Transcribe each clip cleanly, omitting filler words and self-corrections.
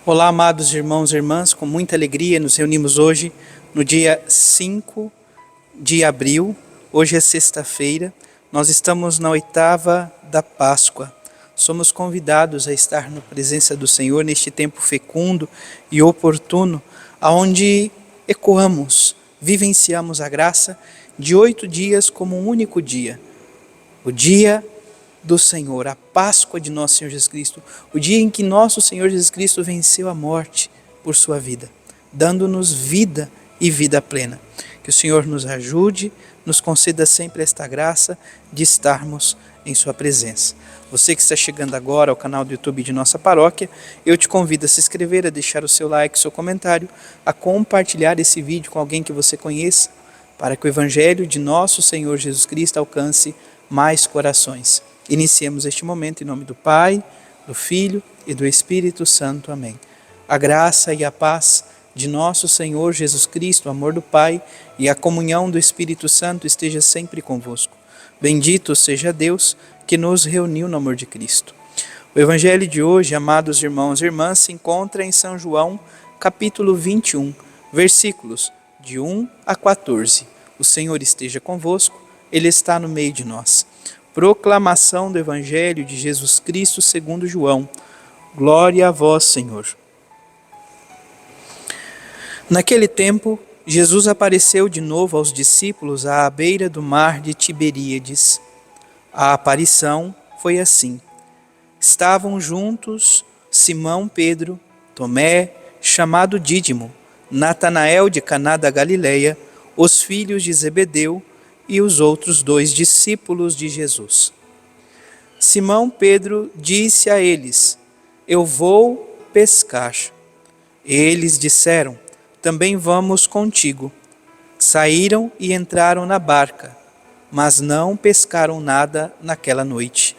Olá, amados irmãos e irmãs, com muita alegria nos reunimos hoje no dia 5 de abril. Hoje é sexta-feira, nós estamos na oitava da Páscoa. Somos convidados a estar na presença do Senhor neste tempo fecundo e oportuno, aonde ecoamos, vivenciamos a graça de 8 dias como um único dia. O dia do Senhor, a Páscoa de nosso Senhor Jesus Cristo, o dia em que nosso Senhor Jesus Cristo venceu a morte por sua vida, dando-nos vida e vida plena. Que o Senhor nos ajude, nos conceda sempre esta graça de estarmos em sua presença. Você que está chegando agora ao canal do YouTube de nossa paróquia, eu te convido a se inscrever, a deixar o seu like, o seu comentário, a compartilhar esse vídeo com alguém que você conheça, para que o Evangelho de nosso Senhor Jesus Cristo alcance mais corações. Iniciemos este momento em nome do Pai, do Filho e do Espírito Santo. Amém. A graça e a paz de nosso Senhor Jesus Cristo, o amor do Pai e a comunhão do Espírito Santo esteja sempre convosco. Bendito seja Deus que nos reuniu no amor de Cristo. O Evangelho de hoje, amados irmãos e irmãs, se encontra em São João, capítulo 21, versículos de 1 a 14. O Senhor esteja convosco, Ele está no meio de nós. Proclamação do Evangelho de Jesus Cristo segundo João. Glória a vós, Senhor. Naquele tempo, Jesus apareceu de novo aos discípulos à beira do mar de Tiberíades. A aparição foi assim. Estavam juntos Simão Pedro, Tomé, chamado Dídimo, Natanael de Caná da Galileia, os filhos de Zebedeu, e os outros 2 discípulos de Jesus. Simão Pedro disse a eles: Eu vou pescar. Eles disseram: Também vamos contigo. Saíram e entraram na barca, mas não pescaram nada naquela noite.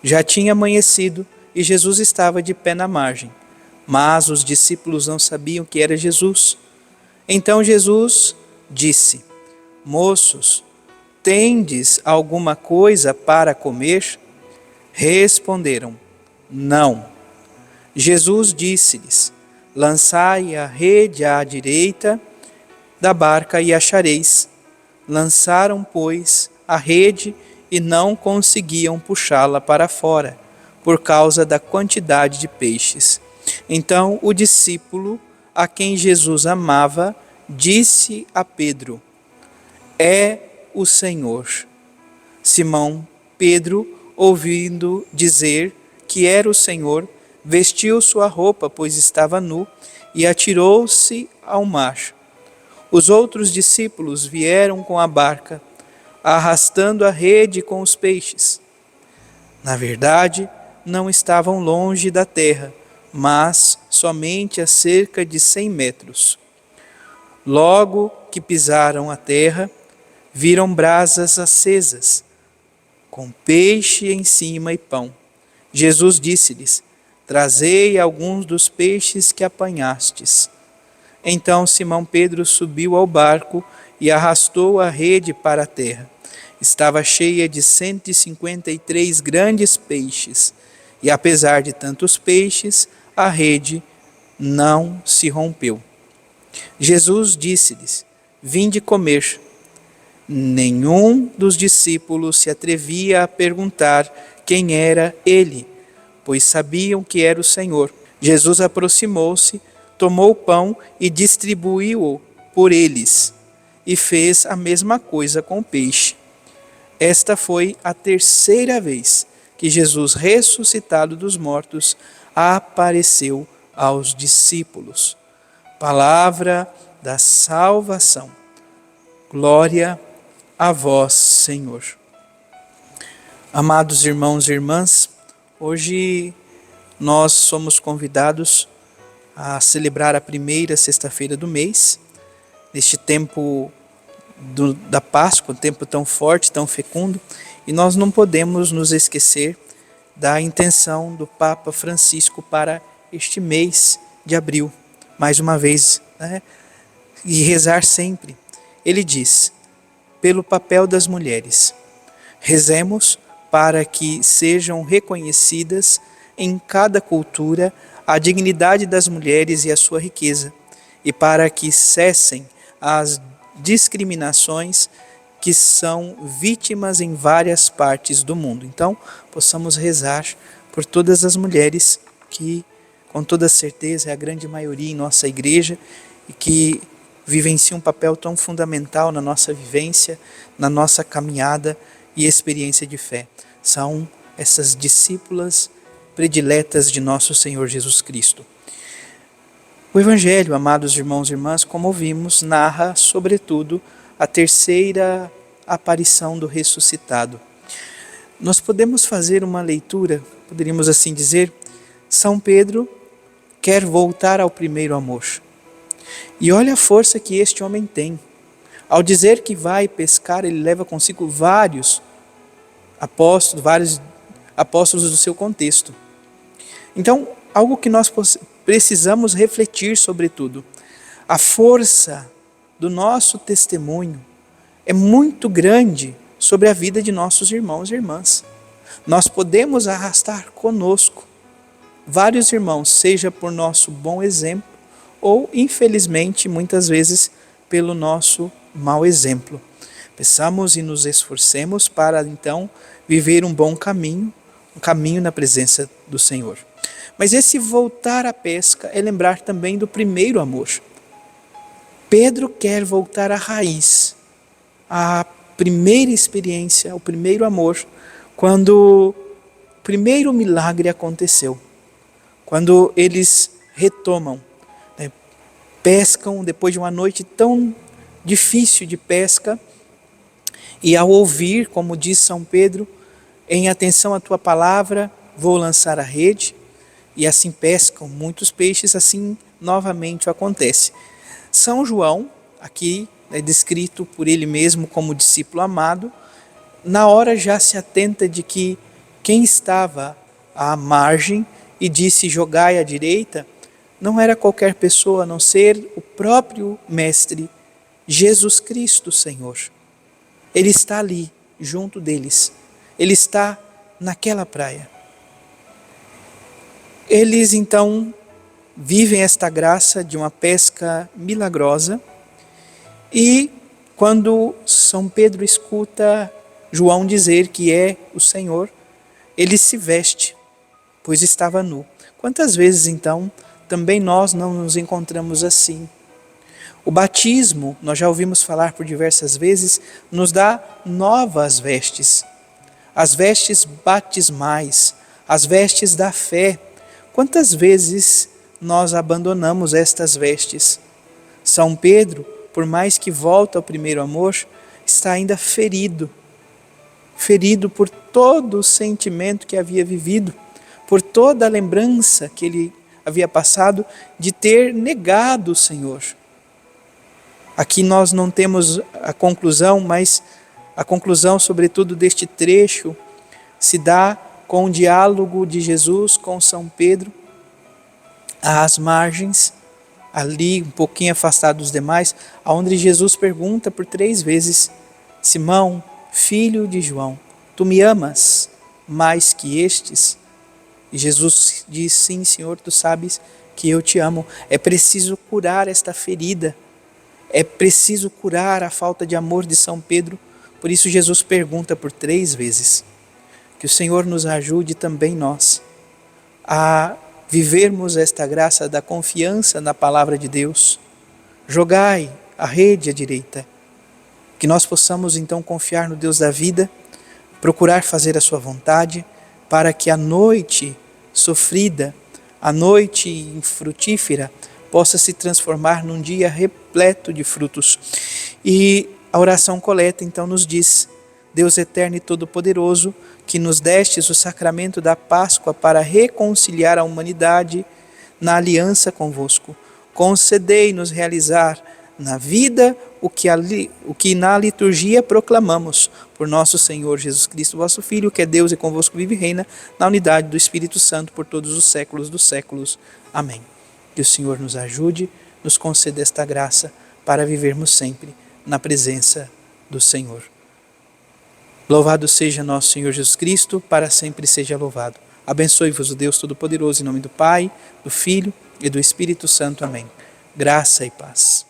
Já tinha amanhecido e Jesus estava de pé na margem, mas os discípulos não sabiam que era Jesus. Então Jesus disse: Moços, tendes alguma coisa para comer? Responderam: Não. Jesus disse-lhes: Lançai a rede à direita da barca e achareis. Lançaram, pois, a rede e não conseguiam puxá-la para fora, por causa da quantidade de peixes. Então o discípulo, a quem Jesus amava, disse a Pedro: É o Senhor. Simão Pedro, ouvindo dizer que era o Senhor, vestiu sua roupa, pois estava nu, e atirou-se ao mar. Os outros discípulos vieram com a barca, arrastando a rede com os peixes. Na verdade, não estavam longe da terra, mas somente a cerca de 100 metros. Logo que pisaram a terra, viram brasas acesas, com peixe em cima e pão. Jesus disse-lhes: Trazei alguns dos peixes que apanhastes. Então Simão Pedro subiu ao barco e arrastou a rede para a terra. Estava cheia de 153 grandes peixes, e apesar de tantos peixes, a rede não se rompeu. Jesus disse-lhes: Vinde comer. Nenhum dos discípulos se atrevia a perguntar quem era ele, pois sabiam que era o Senhor. Jesus aproximou-se, tomou o pão e distribuiu-o por eles, e fez a mesma coisa com o peixe. Esta foi a terceira vez que Jesus, ressuscitado dos mortos, apareceu aos discípulos. Palavra da salvação. Glória a vós, Senhor. Amados irmãos e irmãs, hoje nós somos convidados a celebrar a primeira sexta-feira do mês, neste tempo da Páscoa, um tempo tão forte, tão fecundo, e nós não podemos nos esquecer da intenção do Papa Francisco para este mês de abril, mais uma vez, né? E rezar sempre. Ele diz: pelo papel das mulheres, rezemos para que sejam reconhecidas em cada cultura a dignidade das mulheres e a sua riqueza, e para que cessem as discriminações que são vítimas em várias partes do mundo. Então, possamos rezar por todas as mulheres que, com toda certeza, é a grande maioria em nossa igreja e que vivenciam um papel tão fundamental na nossa vivência, na nossa caminhada e experiência de fé. São essas discípulas prediletas de nosso Senhor Jesus Cristo. O Evangelho, amados irmãos e irmãs, como ouvimos, narra, sobretudo, a terceira aparição do ressuscitado. Nós podemos fazer uma leitura, poderíamos assim dizer, São Pedro quer voltar ao primeiro amor. E olha a força que este homem tem. Ao dizer que vai pescar, ele leva consigo vários apóstolos do seu contexto. Então, algo que nós precisamos refletir sobretudo, a força do nosso testemunho é muito grande sobre a vida de nossos irmãos e irmãs. Nós podemos arrastar conosco vários irmãos, seja por nosso bom exemplo ou, infelizmente, muitas vezes pelo nosso mau exemplo. Peçamos e nos esforcemos para, então, viver um bom caminho, um caminho na presença do Senhor. Mas esse voltar à pesca é lembrar também do primeiro amor. Pedro quer voltar à raiz, à primeira experiência, ao primeiro amor, quando o primeiro milagre aconteceu. Quando eles retomam, pescam depois de uma noite tão difícil de pesca, e ao ouvir, como diz São Pedro, em atenção à tua palavra, vou lançar a rede, e assim pescam muitos peixes, assim novamente acontece. São João, aqui é descrito por ele mesmo como discípulo amado, na hora já se atenta de que quem estava à margem e disse jogai à direita, não era qualquer pessoa a não ser o próprio Mestre, Jesus Cristo, Senhor. Ele está ali, junto deles. Ele está naquela praia. Eles então vivem esta graça de uma pesca milagrosa e quando São Pedro escuta João dizer que é o Senhor, ele se veste, pois estava nu. Quantas vezes então também nós não nos encontramos assim? O batismo, nós já ouvimos falar por diversas vezes, nos dá novas vestes. As vestes batismais, as vestes da fé. Quantas vezes nós abandonamos estas vestes? São Pedro, por mais que volta ao primeiro amor, está ainda ferido por todo o sentimento que havia vivido, por toda a lembrança que ele havia passado de ter negado o Senhor. Aqui nós não temos a conclusão, mas a conclusão, sobretudo, deste trecho se dá com o diálogo de Jesus com São Pedro, às margens, ali um pouquinho afastado dos demais, onde Jesus pergunta por 3 vezes, Simão, filho de João, tu me amas mais que estes? E Jesus diz, sim, Senhor, tu sabes que eu te amo. É preciso curar esta ferida, é preciso curar a falta de amor de São Pedro. Por isso Jesus pergunta por 3 vezes. Que o Senhor nos ajude também nós a vivermos esta graça da confiança na palavra de Deus. Jogai a rede à direita. Que nós possamos então confiar no Deus da vida, procurar fazer a sua vontade, para que a noite sofrida, a noite infrutífera, possa se transformar num dia repleto de frutos. E a oração coleta então nos diz, Deus eterno e todo-poderoso, que nos destes o sacramento da Páscoa para reconciliar a humanidade na aliança convosco, concedei-nos realizar na vida o que na liturgia proclamamos, por nosso Senhor Jesus Cristo, vosso Filho, que é Deus e convosco vive e reina, na unidade do Espírito Santo, por todos os séculos dos séculos. Amém. Que o Senhor nos ajude, nos conceda esta graça, para vivermos sempre na presença do Senhor. Louvado seja nosso Senhor Jesus Cristo, para sempre seja louvado. Abençoe-vos o Deus Todo-Poderoso, em nome do Pai, do Filho e do Espírito Santo. Amém. Graça e paz.